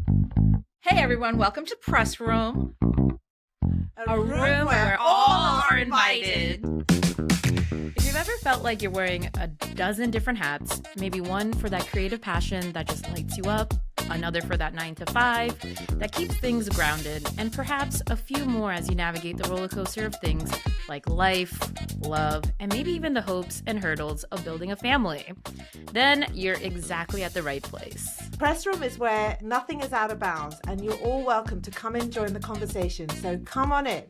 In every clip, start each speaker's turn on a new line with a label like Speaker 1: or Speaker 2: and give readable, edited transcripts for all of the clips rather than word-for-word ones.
Speaker 1: Hey everyone, welcome to Press Room, a room where all are invited.
Speaker 2: If you've ever felt like you're wearing a dozen different hats, maybe one for that creative passion that just lights you up, another for that 9 to 5 that keeps things grounded, and perhaps a few more as you navigate the roller coaster of things like life, love, and maybe even the hopes and hurdles of building a family, then you're exactly at the right place.
Speaker 3: Press Room is where nothing is out of bounds, and you're all welcome to come and join the conversation. So come on in.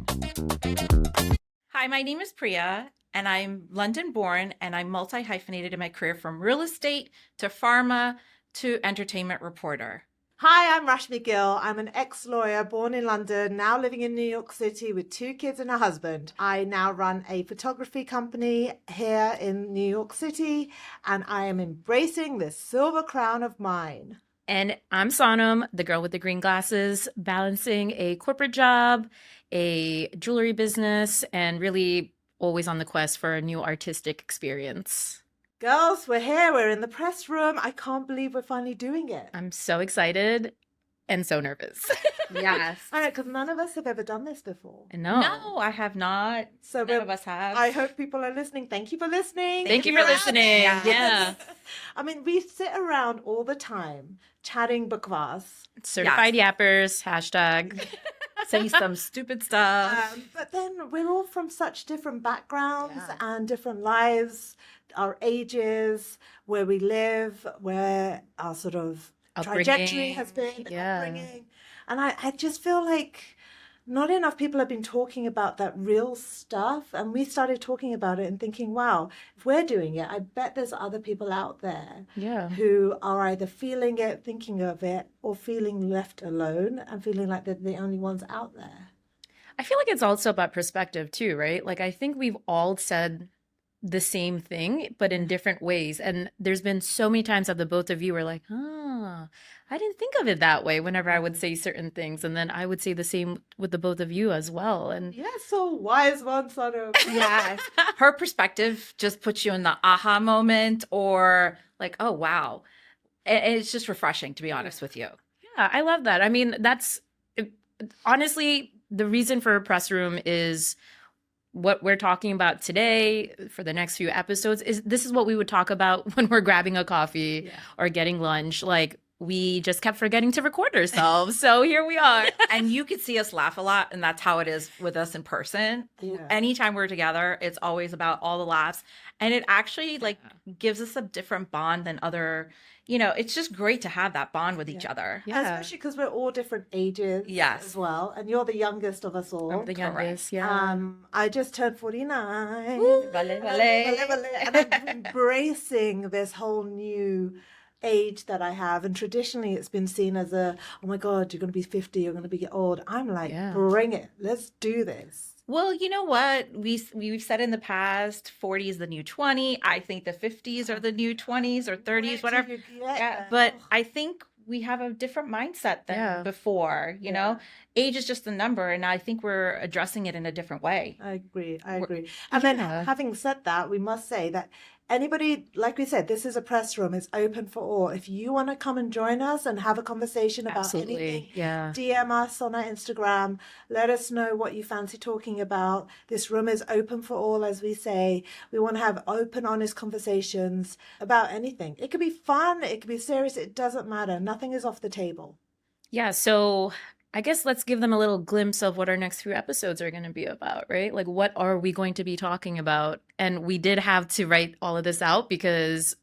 Speaker 1: Hi, my name is Priya, and I'm London born, and I'm multi-hyphenated in my career from real estate to pharma to entertainment reporter.
Speaker 3: Hi, I'm Rashmi Gill. I'm an ex-lawyer born in London, now living in New York City with 2 kids and a husband. I now run a photography company here in New York City, and I am embracing this silver crown of mine.
Speaker 2: And I'm Sonam, the girl with the green glasses, balancing a corporate job, a jewelry business, and really always on the quest for a new artistic experience.
Speaker 3: Girls, we're here. We're in the press room. I can't believe we're finally doing it.
Speaker 2: I'm so excited and so nervous.
Speaker 1: Yes.
Speaker 3: I know, because none of us have ever done this before.
Speaker 2: No.
Speaker 1: No, I have not.
Speaker 3: So
Speaker 1: None of us have.
Speaker 3: I hope people are listening. Thank you for listening.
Speaker 2: Thank you for listening.
Speaker 1: Yes.
Speaker 2: Yeah.
Speaker 3: I mean, we sit around all the time chatting bakwas.
Speaker 2: Certified yappers, hashtag.
Speaker 1: Say some stupid stuff.
Speaker 3: But then we're all from such different backgrounds
Speaker 1: Yeah.
Speaker 3: and different lives, our ages, where we live, where our sort of trajectory
Speaker 2: Upbringing.
Speaker 3: has been,
Speaker 2: Yeah.
Speaker 3: upbringing. And I just feel like not enough people have been talking about that real stuff. And we started talking about it and thinking, wow, if we're doing it, I bet there's other people out there
Speaker 2: Yeah.
Speaker 3: who are either feeling it, thinking of it, or feeling left alone and feeling like they're the only ones out there.
Speaker 2: I feel like it's also about perspective too, right? Like I think we've all said the same thing, but in different ways. And there's been so many times that the both of you were like, I didn't think of it that way whenever I would say certain things. And then I would say the same with the both of you as well. And
Speaker 3: Yeah, so wise one, sort of.
Speaker 1: Yes. Her perspective just puts you in the aha moment or like, oh, wow. And it's just refreshing, to be honest with you.
Speaker 2: yeah, I love that. I mean, honestly, the reason for a press room is what we're talking about today for the next few episodes this is what we would talk about when we're grabbing a coffee or getting lunch. Like we just kept forgetting to record ourselves. So here we are.
Speaker 1: And you could see us laugh a lot, and that's how it is with us in person.
Speaker 3: Yeah.
Speaker 1: Anytime we're together, it's always about all the laughs. And it actually gives us a different bond than other, it's just great to have that bond with each other.
Speaker 2: Yeah.
Speaker 3: Especially because we're all different ages
Speaker 1: Yes.
Speaker 3: as well. And you're the youngest of us all.
Speaker 2: I'm the youngest. Yeah.
Speaker 3: I just turned 49.
Speaker 1: Vale, vale.
Speaker 3: And I'm embracing this whole new age that I have. And traditionally it's been seen as oh my God, you're going to be 50, you're going to be old. I'm like,
Speaker 2: Yeah.
Speaker 3: bring it. Let's do this.
Speaker 1: Well, you know what? We've said in the past, 40 is the new 20. I think the 50s are the new 20s or 30s, whatever. Yeah, but I think we have a different mindset than before, you know? Age is just a number, and I think we're addressing it in a different way.
Speaker 3: I agree. And then having said that, we must say that anybody, like we said, this is a press room. It's open for all. If you want to come and join us and have a conversation about anything, DM us on our Instagram. Let us know what you fancy talking about. This room is open for all, as we say. We want to have open, honest conversations about anything. It could be fun. It could be serious. It doesn't matter. Nothing is off the table.
Speaker 2: Yeah. So I guess let's give them a little glimpse of what our next few episodes are going to be about, right? Like, what are we going to be talking about? And we did have to write all of this out because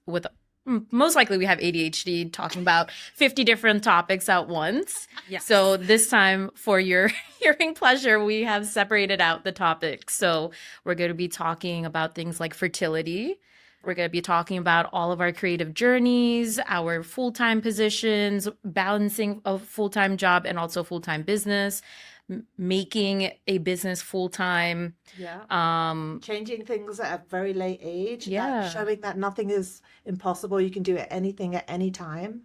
Speaker 2: most likely we have ADHD talking about 50 different topics at once.
Speaker 1: Yes.
Speaker 2: So this time, for your hearing pleasure, we have separated out the topics. So we're going to be talking about things like fertility. We're going to be talking about all of our creative journeys, our full-time positions, balancing a full-time job and also full-time business, making a business full-time.
Speaker 3: Changing things at a very late age.
Speaker 2: Yeah.
Speaker 3: Showing that nothing is impossible. You can do anything at any time.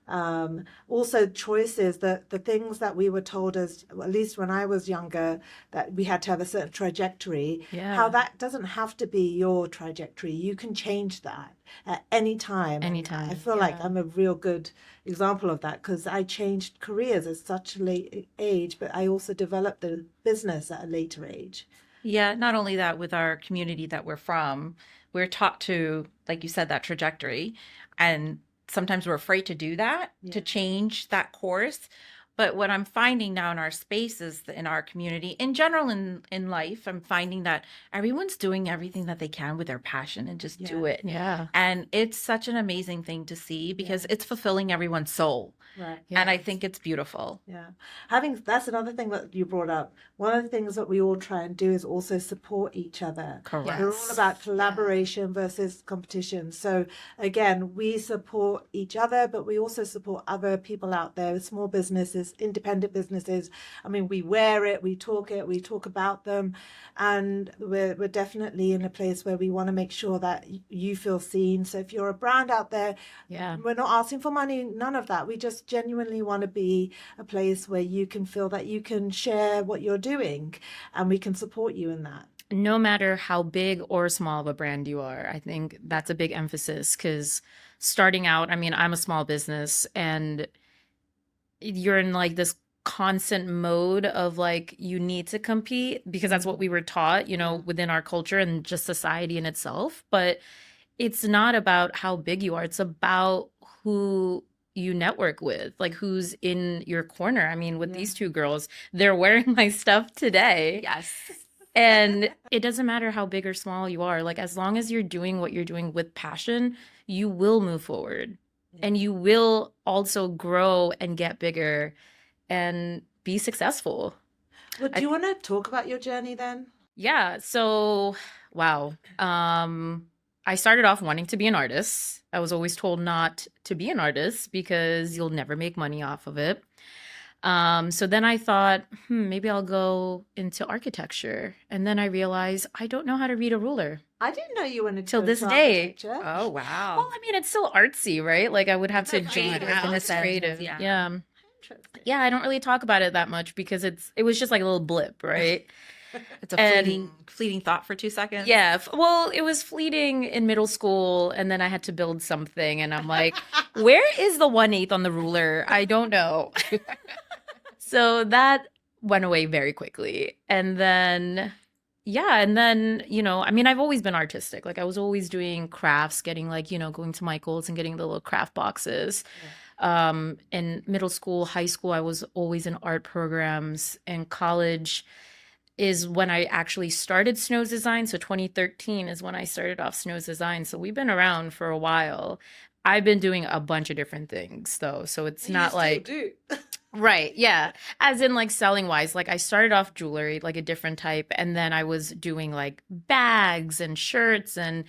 Speaker 3: Also choices, the things that we were told as, at least when I was younger, that we had to have a certain trajectory, how that doesn't have to be your trajectory. You can change that at any time.
Speaker 2: Anytime.
Speaker 3: I feel like I'm a real good example of that, because I changed careers at such a late age, but I also developed the business at a later age.
Speaker 1: Yeah, not only that, with our community that we're from, we're taught to, like you said, that trajectory. And sometimes we're afraid to do that, to change that course. But what I'm finding now in our spaces, in our community, in general, in life, I'm finding that everyone's doing everything that they can with their passion and just do it.
Speaker 2: Yeah.
Speaker 1: And it's such an amazing thing to see, because it's fulfilling everyone's soul.
Speaker 3: Right.
Speaker 1: And I think it's beautiful.
Speaker 3: Yeah. That's another thing that you brought up. One of the things that we all try and do is also support each other.
Speaker 1: Correct.
Speaker 3: We're all about collaboration versus competition. So again, we support each other, but we also support other people out there, small businesses, independent businesses. I mean, we wear it, we talk about them, and we're definitely in a place where we want to make sure that you feel seen. So if you're a brand out there, we're not asking for money, none of that. We just genuinely want to be a place where you can feel that you can share what you're doing, and we can support you in that.
Speaker 2: No matter how big or small of a brand you are, I think that's a big emphasis, because starting out, I mean, I'm a small business, and you're in like this constant mode of like, you need to compete, because that's what we were taught, you know, within our culture and just society in itself. But it's not about how big you are. It's about who you network with, like who's in your corner. I mean, with these two girls, they're wearing my stuff today.
Speaker 1: Yes.
Speaker 2: And it doesn't matter how big or small you are. Like, as long as you're doing what you're doing with passion, you will move forward, and you will also grow and get bigger and be successful.
Speaker 3: Well, do you want to talk about your journey then?
Speaker 2: Yeah. So, wow. I started off wanting to be an artist. I was always told not to be an artist because you'll never make money off of it. So then I thought, maybe I'll go into architecture. And then I realized I don't know how to read a ruler.
Speaker 3: I didn't know you wanted to
Speaker 2: till
Speaker 3: go
Speaker 2: this
Speaker 3: to
Speaker 2: day.
Speaker 3: architecture.
Speaker 1: Oh, wow.
Speaker 2: Well, I mean, it's still artsy, right? Like, I would have to
Speaker 1: creative
Speaker 2: jam out.
Speaker 1: in a
Speaker 2: It's
Speaker 1: sense,
Speaker 2: creative.
Speaker 1: yeah.
Speaker 3: Interesting.
Speaker 2: Yeah, I don't really talk about it that much because it was just like a little blip, right?
Speaker 1: It's a fleeting thought for 2 seconds.
Speaker 2: Yeah. Well, it was fleeting in middle school, and then I had to build something, and I'm like, where is the 1/8 on the ruler? I don't know. So that went away very quickly. And then, you know, I mean, I've always been artistic. Like, I was always doing crafts, getting like, you know, going to Michael's and getting the little craft boxes. In middle school, high school, I was always in art programs. In college is when I actually started Snow's Design. So 2013 is when I started off Snow's Design. So we've been around for a while. I've been doing a bunch of different things though. So it's not like right. Yeah. As in like selling wise, like I started off jewelry, like a different type. And then I was doing like bags and shirts. And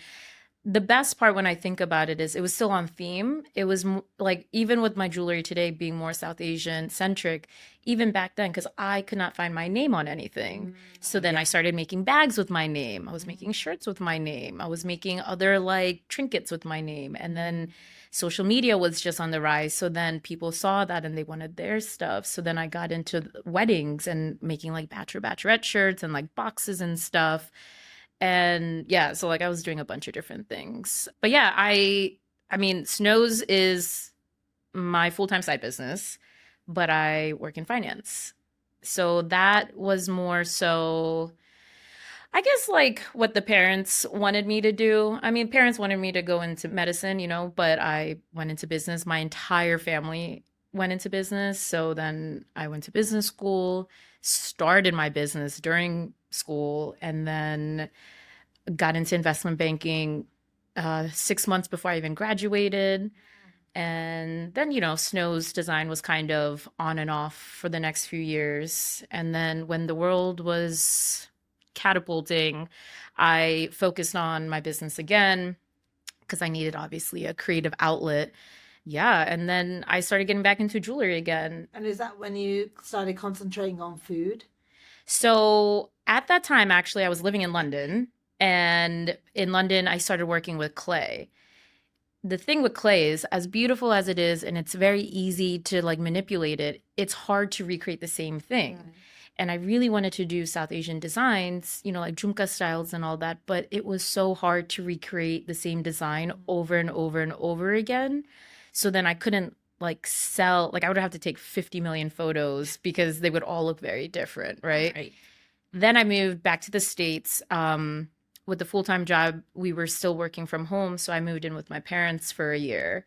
Speaker 2: the best part when I think about it is it was still on theme. It was like, even with my jewelry today being more South Asian centric, even back then, because I could not find my name on anything. So then I started making bags with my name. I was making shirts with my name. I was making other like trinkets with my name. And then social media was just on the rise. So then people saw that and they wanted their stuff. So then I got into weddings and making like bachelorette shirts and like boxes and stuff. And yeah, so like I was doing a bunch of different things. But yeah, I mean, Snow's is my full-time side business, but I work in finance. So that was more so, I guess, like what the parents wanted me to do. I mean, parents wanted me to go into medicine, you know, but I went into business. My entire family went into business. So then I went to business school, started my business during school, and then got into investment banking 6 months before I even graduated. And then, you know, Snow's Design was kind of on and off for the next few years. And then when the world was catapulting, I focused on my business again because I needed obviously a creative outlet. Yeah. And then I started getting back into jewelry again.
Speaker 3: And is that when you started concentrating on food?
Speaker 2: So at that time, actually, I was living in London. And in London, I started working with clay. the thing with clay is, as beautiful as it is, and it's very easy to like manipulate it, it's hard to recreate the same thing. Right. And I really wanted to do South Asian designs, you know, like jhumka styles and all that, but it was so hard to recreate the same design over and over and over again. So then I couldn't like sell, like I would have to take 50 million photos because they would all look very different, right? Then I moved back to the States. With the full-time job, we were still working from home. So I moved in with my parents for a year.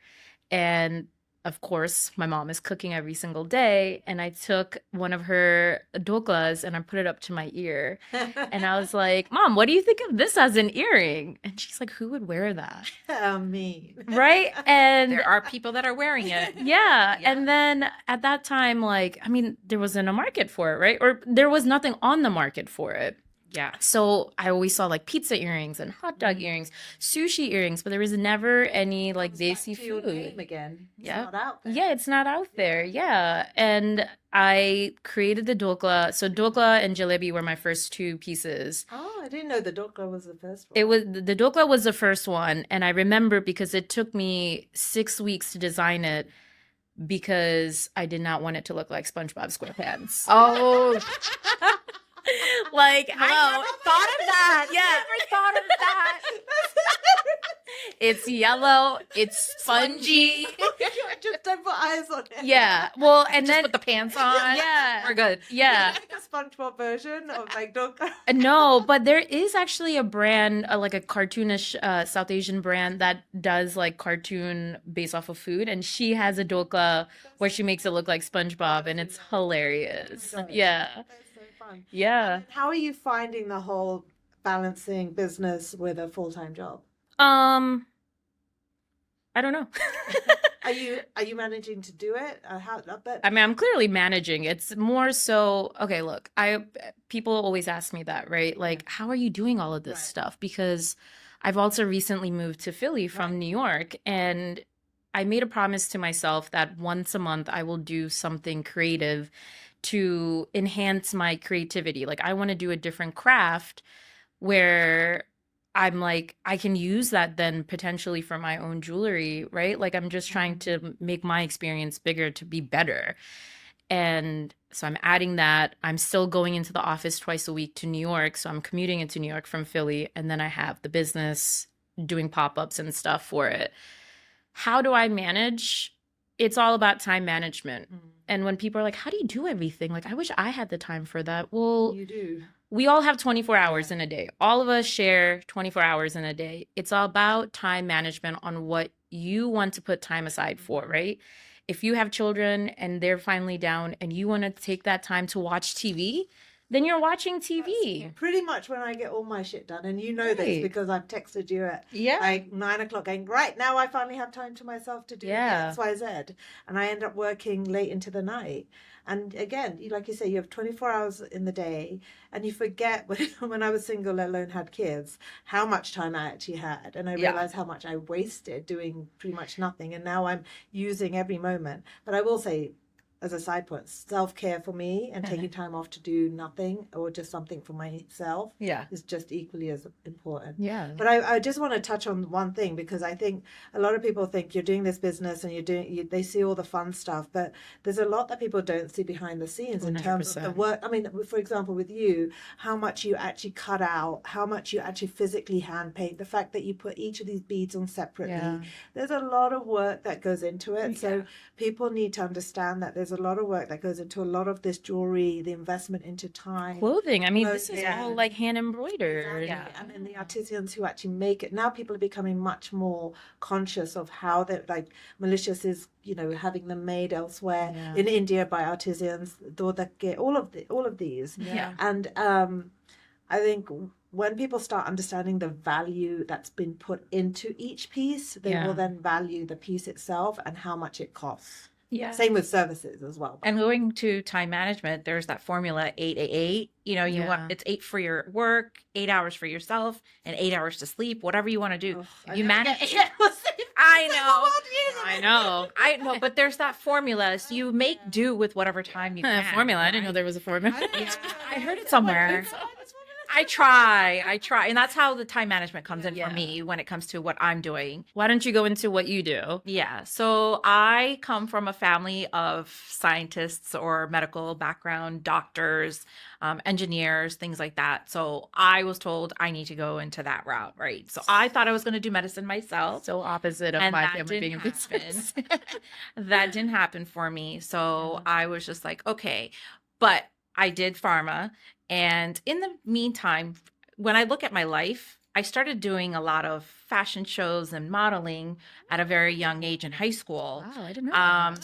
Speaker 2: And of course, my mom is cooking every single day. And I took one of her doklas and I put it up to my ear. And I was like, Mom, what do you think of this as an earring? And she's like, who would wear that?
Speaker 3: Me.
Speaker 2: Right? And
Speaker 1: there are people that are wearing it.
Speaker 2: Yeah. And then at that time, like, I mean, there wasn't a market for it, right? Or there was nothing on the market for it.
Speaker 1: Yeah.
Speaker 2: So I always saw like pizza earrings and hot dog earrings, sushi earrings, but there was never any like desi food.
Speaker 3: Again. It's
Speaker 2: yeah.
Speaker 3: not out there.
Speaker 2: Yeah, it's not out there. Yeah. And I created the dokla. So dokla and jalebi were my first two pieces.
Speaker 3: Oh, I didn't know the dokla was the first one.
Speaker 2: The dokla was the first one. And I remember because it took me 6 weeks to design it because I did not want it to look like SpongeBob SquarePants.
Speaker 1: Oh,
Speaker 2: like,
Speaker 1: I never thought of that.
Speaker 2: Yeah.
Speaker 1: I never thought of that.
Speaker 2: It's yellow. It's spongy.
Speaker 3: Just don't put eyes on it.
Speaker 2: Yeah. Well, and
Speaker 1: Just
Speaker 2: then
Speaker 1: put the pants on.
Speaker 2: Yeah.
Speaker 1: We're good.
Speaker 2: Yeah.
Speaker 3: Like a SpongeBob version of like dokla.
Speaker 2: No, but there is actually a brand, like a cartoonish South Asian brand that does like cartoon based off of food, and she has a dokla where she makes it look like SpongeBob, and it's hilarious. Yeah.
Speaker 3: That's so fun.
Speaker 2: Yeah.
Speaker 3: How are you finding the whole balancing business with a full-time job?
Speaker 2: I don't know.
Speaker 3: Are you managing to do it?
Speaker 2: I mean, I'm clearly managing. It's more so, okay, look, people always ask me that, right? Like, how are you doing all of this stuff? Because I've also recently moved to Philly from New York, and I made a promise to myself that once a month I will do something creative to enhance my creativity. Like, I want to do a different craft where I'm like, I can use that then potentially for my own jewelry, right? Like, I'm just trying to make my experience bigger to be better. And so I'm adding that. I'm still going into the office twice a week to New York. So I'm commuting into New York from Philly. And then I have the business doing pop-ups and stuff for it. How do I manage? It's all about time management. And when people are like, how do you do everything? Like, I wish I had the time for that. Well,
Speaker 3: you do.
Speaker 2: We all have 24 hours in a day. All of us share 24 hours in a day. It's all about time management on what you want to put time aside for, right? If you have children and they're finally down and you want to take that time to watch TV, then you're watching TV.
Speaker 3: That's pretty much when I get all my shit done. And you know this because I've texted you at like 9 o'clock going, right, now I finally have time to myself to do X, Y, Z. And I end up working late into the night. And again, like you say, you have 24 hours in the day and you forget when I was single, let alone had kids, how much time I actually had. And I realized how much I wasted doing pretty much nothing. And now I'm using every moment. But I will say, as a side point, self-care for me and taking time off to do nothing or just something for myself is just equally as important.
Speaker 2: Yeah.
Speaker 3: But I just want to touch on one thing because I think a lot of people think you're doing this business and they see all the fun stuff, but there's a lot that people don't see behind the scenes 100%. In terms of the work. I mean, for example, with you, how much you actually cut out, how much you actually physically hand paint, the fact that you put each of these beads on separately. Yeah. There's a lot of work that goes into it. Yeah. So people need to understand that there's a lot of work that goes into a lot of this jewelry, the investment into time.
Speaker 2: Clothing. I mean, this is all like hand embroidered.
Speaker 3: Exactly. Yeah. And then the artisans who actually make it. Now people are becoming much more conscious of how they're like Malicious is, having them made elsewhere in India by artisans, Dodake, all of these.
Speaker 2: Yeah.
Speaker 3: And I think when people start understanding the value that's been put into each piece, they will then value the piece itself and how much it costs.
Speaker 1: Yeah.
Speaker 3: Same with services as well.
Speaker 1: And going to time management, there's that formula 8-8-8. You want it's 8 for your work, 8 hours for yourself, and 8 hours to sleep. Whatever you want to do, you manage. I know. But there's that formula. So you make do with whatever time you can.
Speaker 2: Formula. I didn't know there was a formula.
Speaker 1: I heard it somewhere. I try. And that's how the time management comes in for me when it comes to what I'm doing.
Speaker 2: Why don't you go into what you do?
Speaker 1: Yeah. So I come from a family of scientists or medical background, doctors, engineers, things like that. So I was told I need to go into that route, right? So I thought I was going to do medicine myself.
Speaker 2: So opposite of my family being in business.
Speaker 1: That didn't happen for me. So I was just like, okay, but I did pharma. And in the meantime, when I look at my life, I started doing a lot of fashion shows and modeling at a very young age in high school.
Speaker 2: Wow, I didn't know that.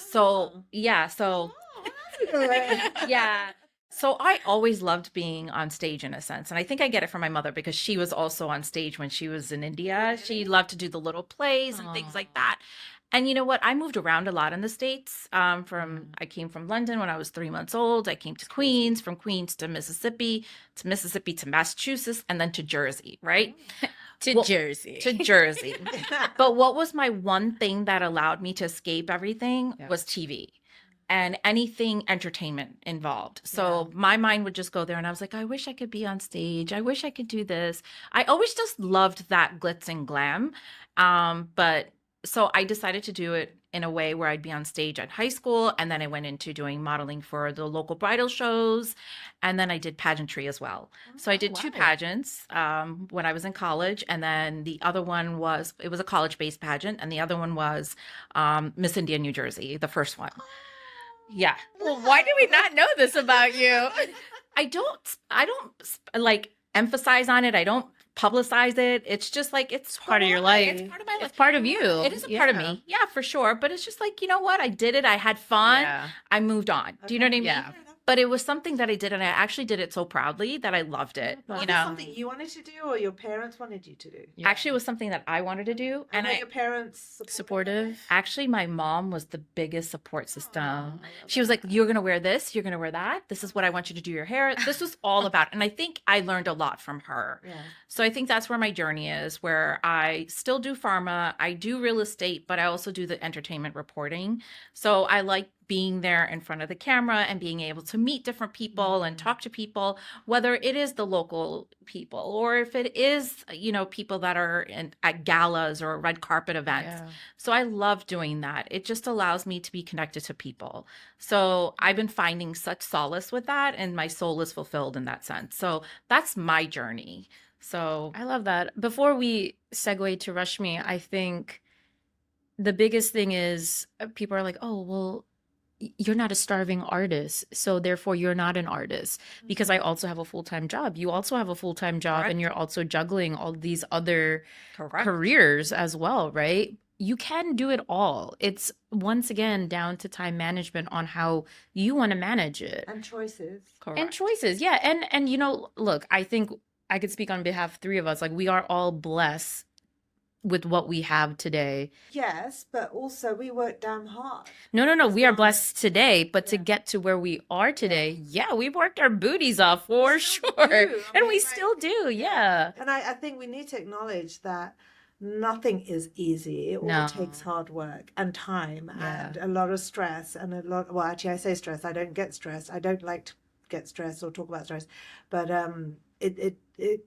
Speaker 1: Yeah. So I always loved being on stage in a sense. And I think I get it from my mother because she was also on stage when she was in India. She loved to do the little plays and things like that. And you know what? I moved around a lot in the States. I came from London when I was 3 months old. I came to Queens, from Queens to Mississippi to Massachusetts, and then to Jersey, right?
Speaker 2: Jersey.
Speaker 1: To Jersey. But what was my one thing that allowed me to escape everything was TV. And anything entertainment involved. So my mind would just go there and I was like, I wish I could be on stage. I wish I could do this. I always just loved that glitz and glam. So I decided to do it in a way where I'd be on stage at high school. And then I went into doing modeling for the local bridal shows. And then I did pageantry as well. So I did 2 pageants when I was in college. And then the other one was a college-based pageant. And the other one was Miss India, New Jersey, the first one. Yeah.
Speaker 2: Well, why do we not know this about you?
Speaker 1: I don't like emphasize on it. I don't publicize it. It's just like, it's
Speaker 2: part of your life.
Speaker 1: It's part of my life.
Speaker 2: It's part of you.
Speaker 1: It is a part of me. Yeah, for sure. But it's just like, you know what? I did it. I had fun.
Speaker 2: Yeah.
Speaker 1: I moved on. Do you know what I mean?
Speaker 2: Yeah.
Speaker 1: But it was something that I did, and I actually did it so proudly that I loved it.
Speaker 3: Was it something you wanted to do, or your parents wanted you to do?
Speaker 1: Yeah. Actually, it was something that I wanted to do.
Speaker 3: And your parents
Speaker 2: supportive?
Speaker 1: Actually, my mom was the biggest support system. She was like, you're going to wear this. You're going to wear that. This is what I want you to do your hair. This was all about. And I think I learned a lot from her. Yeah. So I think that's where my journey is, where I still do pharma. I do real estate, but I also do the entertainment reporting. So I like being there in front of the camera and being able to meet different people and talk to people, whether it is the local people or if it is, people that are at galas or red carpet events. Yeah. So I love doing that. It just allows me to be connected to people. So I've been finding such solace with that, and my soul is fulfilled in that sense. So that's my journey. So
Speaker 2: I love that. Before we segue to Rashmi, I think the biggest thing is people are like, oh, well, you're not a starving artist, so therefore you're not an artist, because I also have a full-time job. You also have a full-time job. Correct. And you're also juggling all these other careers as well, right? You can do it all. It's once again down to time management on how you want to manage it.
Speaker 3: And choices.
Speaker 2: Correct. And choices, yeah. And look, I think I could speak on behalf of 3 of us. Like, we are all blessed with what we have today.
Speaker 3: Yes, but also we work damn hard.
Speaker 2: No. We are blessed today, but to get to where we are today, we worked our booties off for sure. And we still do, yeah.
Speaker 3: And I think we need to acknowledge that nothing is easy. It all takes hard work and time and a lot of stress and actually I say stress. I don't get stressed. I don't like to get stressed or talk about stress. But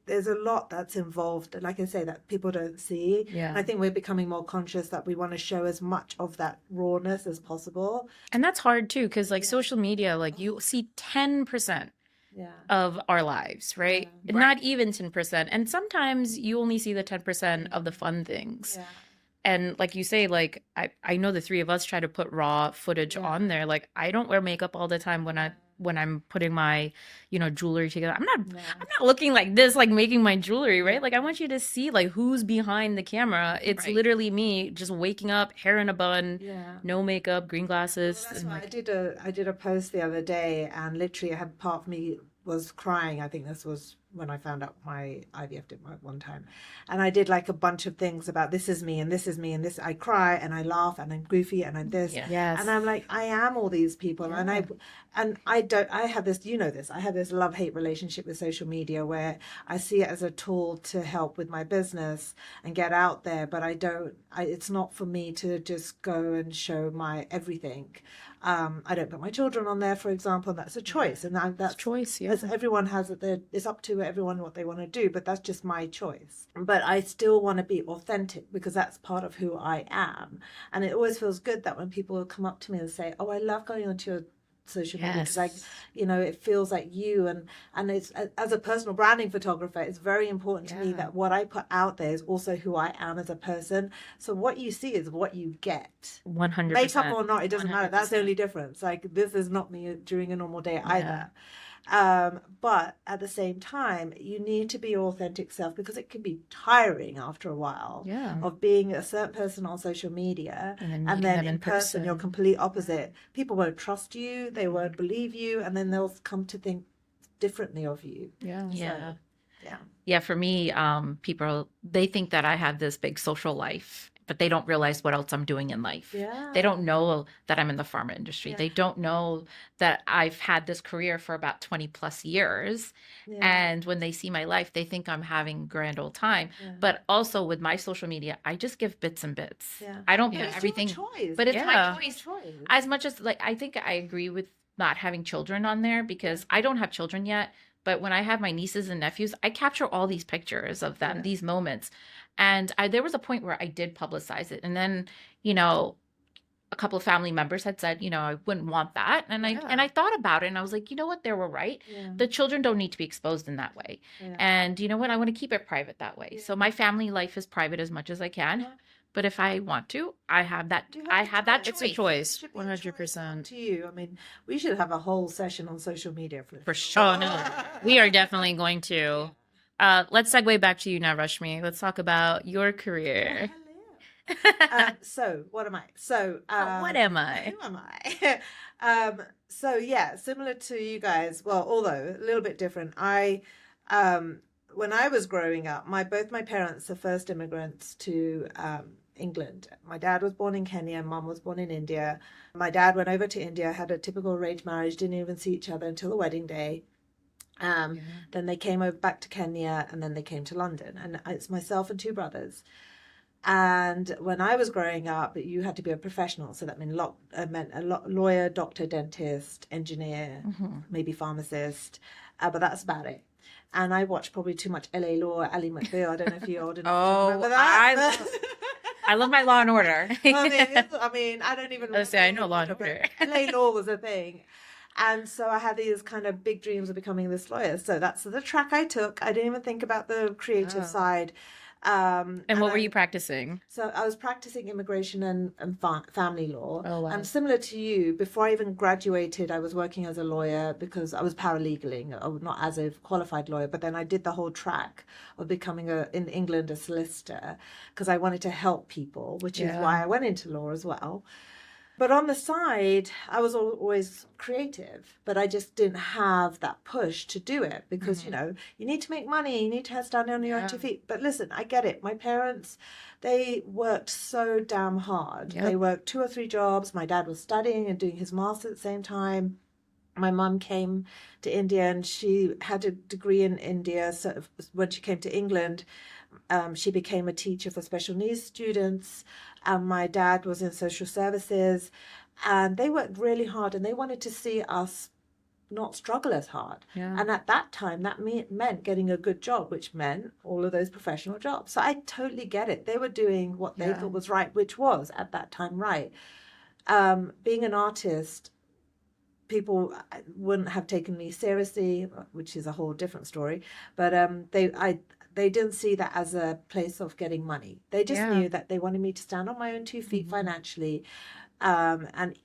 Speaker 3: there's a lot that's involved, like I say, that people don't see. Yeah. I think we're becoming more conscious that we want to show as much of that rawness as possible.
Speaker 2: And that's hard too, because social media, you see 10% of our lives, right? Not even 10%. And sometimes you only see the 10% of the fun things. Yeah. And like you say, I know the 3 of us try to put raw footage on there. I don't wear makeup all the time when I'm putting my, jewelry together. I'm not looking like this, making my jewelry, right? I want you to see who's behind the camera. It's literally me just waking up, hair in a bun, no makeup, green glasses.
Speaker 3: Well, that's why I did a post the other day, and literally I had part of me was crying. I think this was when I found out my IVF did one time. And I did a bunch of things about this is me and this is me and this. I cry and I laugh and I'm goofy and I'm this. Yeah. Yes. And I'm like, I am all these people. Yeah. And I have this, I have this love-hate relationship with social media where I see it as a tool to help with my business and get out there. But it's not for me to just go and show my everything. I don't put my children on there, for example. That's a choice, and that's
Speaker 2: choice. Yeah,
Speaker 3: as everyone has it. It's up to everyone what they want to do, but that's just my choice. But I still want to be authentic because that's part of who I am, and it always feels good that when people come up to me and say, "Oh, I love going onto your social media," because it feels like you, and it's, as a personal branding photographer, it's very important to me that what I put out there is also who I am as a person. So what you see is what you get.
Speaker 2: 100%.
Speaker 3: Makeup or not, it doesn't
Speaker 2: 100%.
Speaker 3: matter. That's the only difference. Like, this is not me during a normal day either. But at the same time, you need to be your authentic self, because it can be tiring after a while of being a certain person on social media, and then in person you're complete opposite. People won't trust you, they won't believe you, and then they'll come to think differently of you.
Speaker 1: Yeah, for me, people, they think that I have this big social life, but they don't realize what else I'm doing in life. They don't know that I'm in the pharma industry. They don't know that I've had this career for about 20 plus years. And when they see my life, they think I'm having a grand old time. But also with my social media, I just give bits and bits. I don't put everything, but it's my choice. As much as, like, I think I agree with not having children on there, because I don't have children yet. But when I have my nieces and nephews, I capture all these pictures of them, these moments. And there was a point where I did publicize it. And then, a couple of family members had said, I wouldn't want that. And I thought about it, and I was like, you know what? They were right. The children don't need to be exposed in that way. And you know what? I want to keep it private that way. So my family life is private as much as I can. But if I want to, I have that. I have that choice.
Speaker 2: It's a choice, 100%.
Speaker 3: To you, I mean, we should have a whole session on social media
Speaker 2: for sure. Oh, no, we are definitely going to. Let's segue back to you now, Rashmi. Let's talk about your career.
Speaker 3: So what am I? So
Speaker 2: what am I?
Speaker 3: Who am I? So yeah, similar to you guys. Well, although a little bit different. When I was growing up, both my parents are first immigrants to England. My dad was born in Kenya, Mum was born in India. My dad went over to India, had a typical arranged marriage, didn't even see each other until the wedding day. Then they came over back to Kenya, and then they came to London. And it's myself and two brothers. And when I was growing up, you had to be a professional. So that meant lawyer, doctor, dentist, engineer, maybe pharmacist. But that's about it. And I watched probably too much LA Law, Ally McBeal. I don't know if you're old enough to remember that.
Speaker 1: I love my Law and Order.
Speaker 3: I mean, I don't even
Speaker 2: remember. I know Law and Order.
Speaker 3: LA Law was a thing. And so I had these kind of big dreams of becoming this lawyer. So that's the track I took. I didn't even think about the creative side.
Speaker 2: And what were you practicing?
Speaker 3: So I was practicing immigration and family law.
Speaker 2: Oh, wow.
Speaker 3: And similar to you, before I even graduated, I was working as a lawyer because I was paralegaling, not as a qualified lawyer, but then I did the whole track of becoming in England a solicitor because I wanted to help people, which is why I went into law as well. But on the side, I was always creative, but I just didn't have that push to do it because, you need to make money, you need to stand on your own 2 feet. But listen, I get it. My parents, they worked so damn hard. They worked 2 or 3 jobs. My dad was studying and doing his master's at the same time. My mum came to India and she had a degree in India. So when she came to England, she became a teacher for special needs students. And my dad was in social services, and they worked really hard, and they wanted to see us not struggle as hard. And at that time, that meant getting a good job, which meant all of those professional jobs. So I totally get it. They were doing what they thought was right, which was at that time right. Being an artist, people wouldn't have taken me seriously, which is a whole different story. But they didn't see that as a place of getting money. They just knew that they wanted me to stand on my own 2 feet financially. And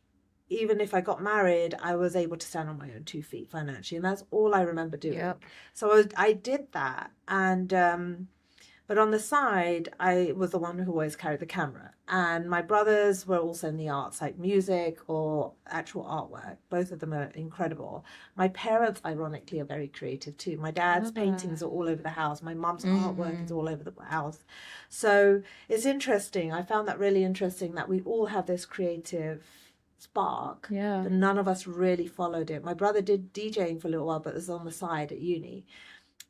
Speaker 3: even if I got married, I was able to stand on my own 2 feet financially. And that's all I remember doing. So I did that. And but on the side, I was the one who always carried the camera. And my brothers were also in the arts, like music or actual artwork. Both of them are incredible. My parents, ironically, are very creative too. My dad's paintings are all over the house. My mum's artwork is all over the house. So it's interesting. I found that really interesting that we all have this creative spark, but none of us really followed it. My brother did DJing for a little while, but it was on the side at uni.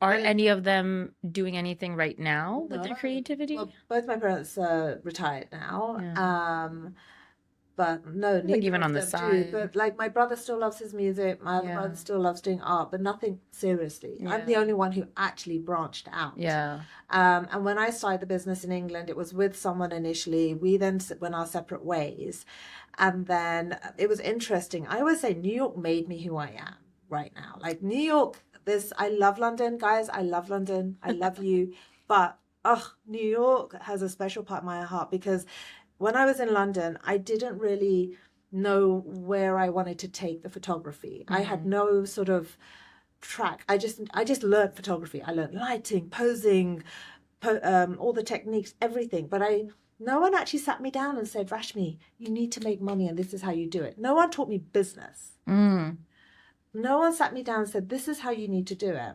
Speaker 2: Are any of them doing anything right now with their creativity?
Speaker 3: Well, both my parents are retired now. But no,
Speaker 2: Like
Speaker 3: neither
Speaker 2: even
Speaker 3: of
Speaker 2: on the
Speaker 3: them
Speaker 2: side.
Speaker 3: do. But like my brother still loves his music. My other brother still loves doing art, but nothing seriously. I'm the only one who actually branched out.
Speaker 2: Yeah.
Speaker 3: And when I started the business in England, it was with someone initially. We then went our separate ways. And then it was interesting. I always say New York made me who I am right now. Like New York, I love London, guys. I love London. I love you. But New York has a special part in my heart because when I was in London, I didn't really know where I wanted to take the photography. I had no sort of track. I just learned photography. I learned lighting, posing, all the techniques, everything. But no one actually sat me down and said, Rashmi, you need to make money and this is how you do it. No one taught me business. No one sat me down and said, this is how you need to do it.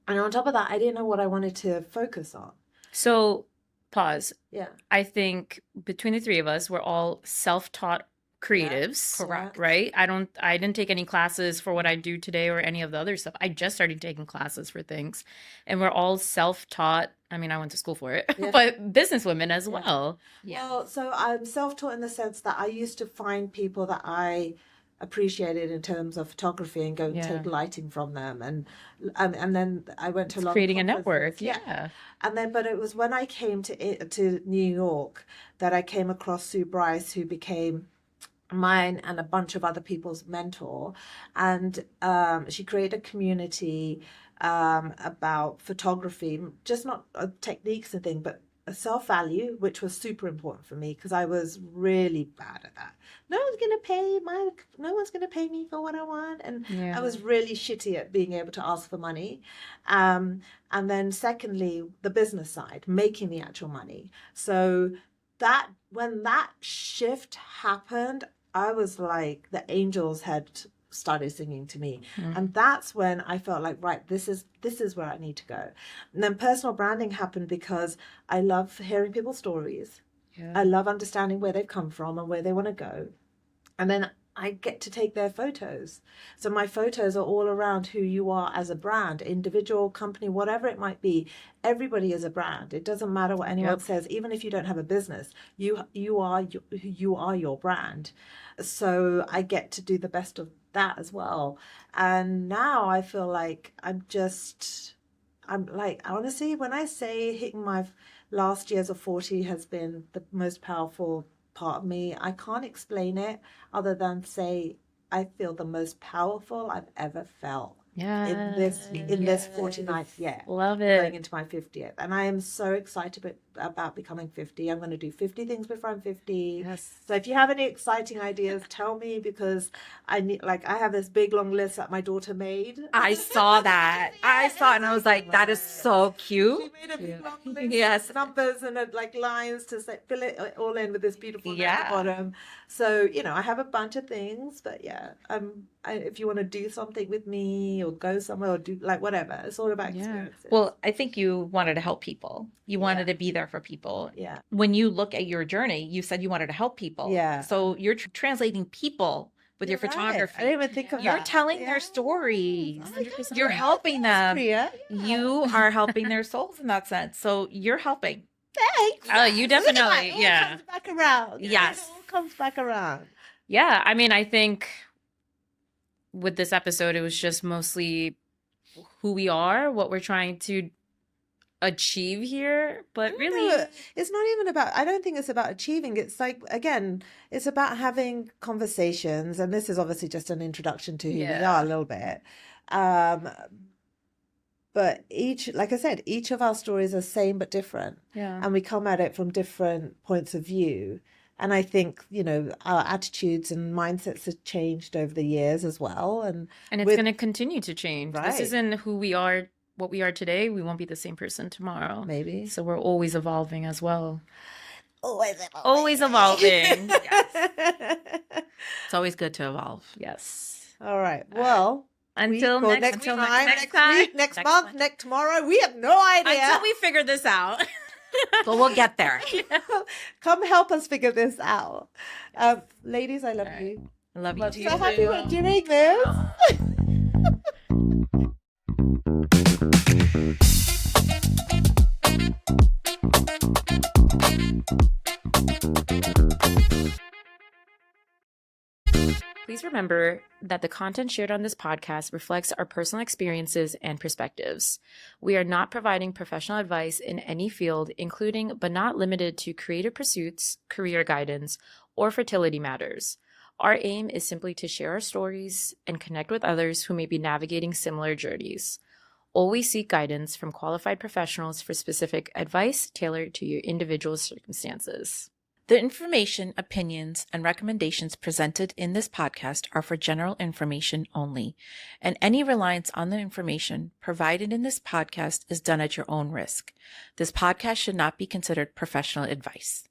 Speaker 3: And on top of that, I didn't know what I wanted to focus on.
Speaker 2: So pause.
Speaker 3: Yeah.
Speaker 2: I think between the three of us, we're all self-taught creatives.
Speaker 1: Correct.
Speaker 2: Right? I didn't take any classes for what I do today or any of the other stuff. I just started taking classes for things. And we're all self-taught. I mean, I went to school for it, but businesswomen as well.
Speaker 3: Yeah. Well, so I'm self-taught in the sense that I used to find people that I appreciated in terms of photography and go and take lighting from them, and then I went to a lot
Speaker 2: creating
Speaker 3: of
Speaker 2: a network. Yeah.
Speaker 3: And then, but it was when I came to New York that I came across Sue Bryce, who became mine and a bunch of other people's mentor, and she created a community about photography, just not techniques and things, but a self-value, which was super important for me because I was really bad at that. No one's gonna pay me for what I want, and I was really shitty at being able to ask for money. And then secondly, the business side, making the actual money. So that when that shift happened, I was like the angels had started singing to me, and that's when I felt like, right, this is where I need to go. And then personal branding happened because I love hearing people's stories. I love understanding where they've come from and where they want to go, and then I get to take their photos. So my photos are all around who you are as a brand, individual, company, whatever it might be. Everybody is a brand. It doesn't matter what anyone says, even if you don't have a business. You are your brand. So I get to do the best of that as well. And now I feel like I'm like, honestly, when I say hitting my last years of 40 has been the most powerful part of me, I can't explain it other than say I feel the most powerful I've ever felt in this 49th year.
Speaker 2: Love it.
Speaker 3: Going into my 50th. And I am so excited about becoming 50. I'm going to do 50 things before I'm 50.
Speaker 2: Yes.
Speaker 3: So if you have any exciting ideas, tell me, because I have this big long list that my daughter made.
Speaker 1: I saw that. I saw it and I was like, that is so cute.
Speaker 3: She made a big long list, numbers and like lines to say, fill it all in with this beautiful note at the bottom. So, I have a bunch of things, but if you want to do something with me or go somewhere or do like whatever, it's all about experiences.
Speaker 1: Well, I think you wanted to help people. You wanted to be there for people.
Speaker 3: Yeah.
Speaker 1: When you look at your journey, you said you wanted to help people.
Speaker 3: Yeah.
Speaker 1: So you're translating people with your photography.
Speaker 3: I didn't even think of that.
Speaker 1: You're telling their stories.
Speaker 2: 100%.
Speaker 1: You're helping them.
Speaker 3: Priya.
Speaker 1: You are helping their souls in that sense. So you're helping.
Speaker 3: Thanks.
Speaker 2: Oh, you definitely,
Speaker 3: It all comes back around.
Speaker 1: Yes.
Speaker 3: It all comes back around.
Speaker 2: Yeah, I mean, I think with this episode, it was just mostly who we are, what we're trying to achieve here, but really
Speaker 3: it's not even about, I don't think it's about achieving. It's like, again, it's about having conversations, and this is obviously just an introduction to who we are a little bit. But like I said, each of our stories are same but different.
Speaker 2: Yeah.
Speaker 3: And we come at it from different points of view. And I think, our attitudes and mindsets have changed over the years as well. And
Speaker 2: it's going to continue to change.
Speaker 3: Right.
Speaker 2: This isn't who we are, what we are today. We won't be the same person tomorrow.
Speaker 3: Maybe.
Speaker 2: So we're always evolving as well.
Speaker 3: Always evolving.
Speaker 1: Yes. It's always good to evolve.
Speaker 2: Yes.
Speaker 3: All right. Well,
Speaker 2: Until next time.
Speaker 3: next month, next tomorrow. We have no idea.
Speaker 2: Until we figure this out.
Speaker 1: But we'll get there.
Speaker 3: Come help us figure this out. Ladies, I love you.
Speaker 1: I love you too.
Speaker 3: So happy we're doing this.
Speaker 2: remember that the content shared on this podcast reflects our personal experiences and perspectives. We are not providing professional advice in any field, including but not limited to creative pursuits, career guidance, or fertility matters. Our aim is simply to share our stories and connect with others who may be navigating similar journeys. Always seek guidance from qualified professionals for specific advice tailored to your individual circumstances.
Speaker 1: The information, opinions, and recommendations presented in this podcast are for general information only, and any reliance on the information provided in this podcast is done at your own risk. This podcast should not be considered professional advice.